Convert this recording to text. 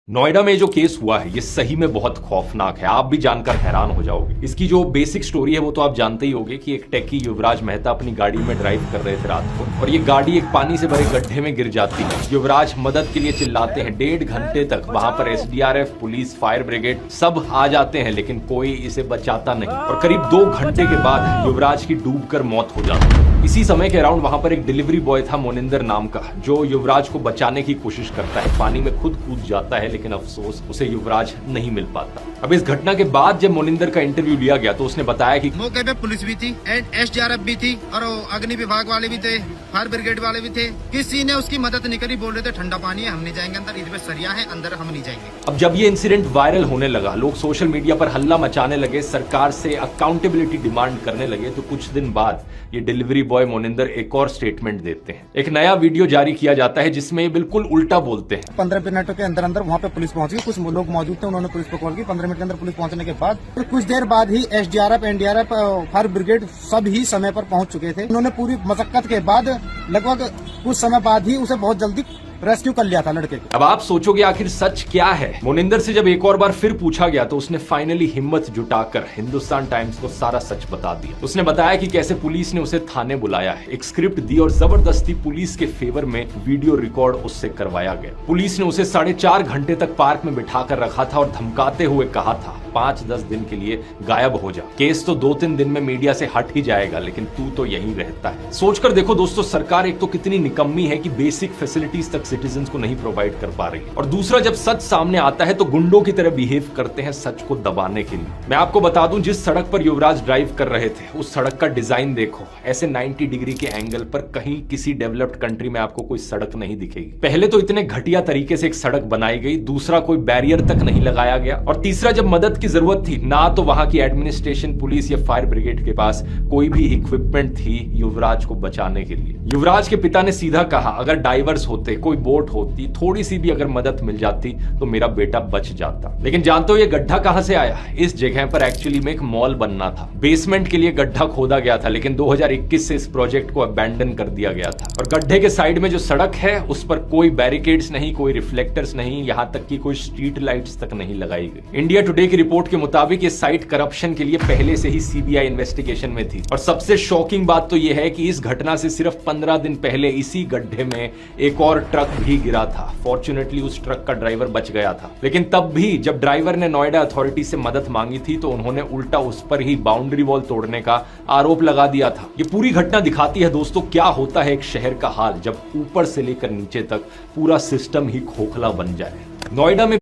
नोएडा में जो केस हुआ है ये सही में बहुत खौफनाक है। आप भी जानकर हैरान हो जाओगे। इसकी जो बेसिक स्टोरी है वो तो आप जानते ही होंगे कि एक टेकी युवराज मेहता अपनी गाड़ी में ड्राइव कर रहे थे रात को और ये गाड़ी एक पानी से भरे गड्ढे में गिर जाती है। युवराज मदद के लिए चिल्लाते हैं। 1.5 घंटे तक वहां पर एसडीआरएफ, पुलिस, फायर ब्रिगेड सब आ जाते हैं लेकिन कोई इसे बचाता नहीं और करीब 2 घंटे के बाद युवराज की डूबकर मौत हो जाती है। इसी समय के अराउंड वहां पर एक डिलीवरी बॉय था मोनिंदर नाम का, जो युवराज को बचाने की कोशिश करता है। पानी में खुद कूद जाता है लेकिन अफसोस उसे युवराज नहीं मिल पाता। अब इस घटना के बाद जब मोनिंदर का इंटरव्यू लिया गया तो उसने बताया कि मौके पे पुलिस भी थी, एसडीआरएफ भी थी और अग्नि विभाग वाले भी थे, फायर ब्रिगेड वाले भी थे। किसी ने उसकी मदद नहीं करी। बोल रहे थे ठंडा पानी है, हम नहीं जाएंगे अंदर, इधर सरिया है अंदर, हम नहीं जाएंगे। अब जब ये इंसिडेंट वायरल होने लगा, लोग सोशल मीडिया पर हल्ला मचाने लगे, सरकार से अकाउंटेबिलिटी डिमांड करने लगे, तो कुछ दिन बाद ये डिलीवरी बॉय मोनिंदर एक और स्टेटमेंट देते हैं। एक नया वीडियो जारी किया जाता है जिसमें ये बिल्कुल उल्टा बोलते हैं। 15 मिनट के अंदर अंदर वहाँ पे पुलिस पहुंच गई। कुछ लोग मौजूद थे, उन्होंने पुलिस को कॉल की। 15 मिनट के अंदर पुलिस पहुंचने के बाद फिर कुछ देर बाद ही एसडीआरएफ, एनडीआरएफ, फायर ब्रिगेड सब ही समय पर पहुंच चुके थे। उन्होंने पूरी मशक्कत के बाद लगभग कुछ समय बाद ही उसे बहुत जल्दी रेस्क्यू कर लिया था लड़के को। अब आप सोचोगे आखिर सच क्या है। मोनिंदर से जब एक और बार फिर पूछा गया तो उसने फाइनली हिम्मत जुटाकर हिंदुस्तान टाइम्स को सारा सच बता दिया। उसने बताया कि कैसे पुलिस ने उसे थाने बुलाया, एक स्क्रिप्ट दी और जबरदस्ती पुलिस के फेवर में वीडियो रिकॉर्ड उससे करवाया गया। पुलिस ने उसे 4.5 घंटे तक पार्क में बिठा कर रखा था और धमकाते हुए कहा था 5-10 दिन के लिए गायब हो जा, केस तो 2-3 दिन में मीडिया से हट ही जाएगा लेकिन तू तो यहीं रहता है। सोचकर देखो दोस्तों, सरकार एक तो कितनी निकम्मी है कि बेसिक फैसिलिटीज तक सिटीजंस को नहीं प्रोवाइड कर पा रही है, और दूसरा जब सच सामने आता है तो गुंडों की तरह बिहेव करते हैं सच को दबाने के लिए। मैं आपको बता दूं, जिस सड़क पर युवराज ड्राइव कर रहे थे उस सड़क का डिजाइन देखो, ऐसे 90 डिग्री के एंगल पर कहीं किसी डेवलप्ड कंट्री में आपको कोई सड़क नहीं दिखेगी। पहले तो इतने घटिया तरीके से एक सड़क बनाई गई, दूसरा कोई बैरियर तक नहीं लगाया गया, और तीसरा जब मदद की जरूरत थी ना तो वहां की एडमिनिस्ट्रेशन, पुलिस या फायर ब्रिगेड के पास कोई भी इक्विपमेंट थी युवराज को बचाने के लिए। युवराज के पिता ने सीधा कहा, अगर डाइवर्स होते, कोई बोट होती, थोड़ी सी भी अगर मदद मिल जाती तो मेरा बेटा बच जाता। लेकिन जानते हो ये गड्ढा कहां से आया? इस जगह पर एक्चुअली में एक मॉल बनना था। बेसमेंट के लिए गड्ढा खोदा गया था लेकिन 2021 से इस प्रोजेक्ट को अबैंडन कर दिया गया था। और गड्ढे के साइड में जो सड़क है उस पर कोई बैरिकेड्स नहीं, कोई रिफ्लेक्टर्स नहीं, यहां तक कि कोई स्ट्रीट लाइट्स तक नहीं लगाई गई। इंडिया टुडे की रिपोर्ट के मुताबिक ये साइट करप्शन के लिए पहले से ही सीबीआई इन्वेस्टिगेशन में थी। और सबसे शॉकिंग बात तो यह है कि इस घटना से सिर्फ 15 दिन पहले इसी गड्ढे में एक और ट्रक भी गिरा था। फॉर्चुनेटली उस ट्रक का ड्राइवर बच गया था, लेकिन तब भी जब ड्राइवर ने नोएडा अथॉरिटी से मदद मांगी थी तो उन्होंने उल्टा उस पर ही बाउंड्री वॉल तोड़ने का आरोप लगा दिया था। ये पूरी घटना दिखाती है दोस्तों क्या होता है एक शहर का हाल जब ऊपर से लेकर नीचे तक पूरा सिस्टम ही खोखला बन जाए। नोएडा में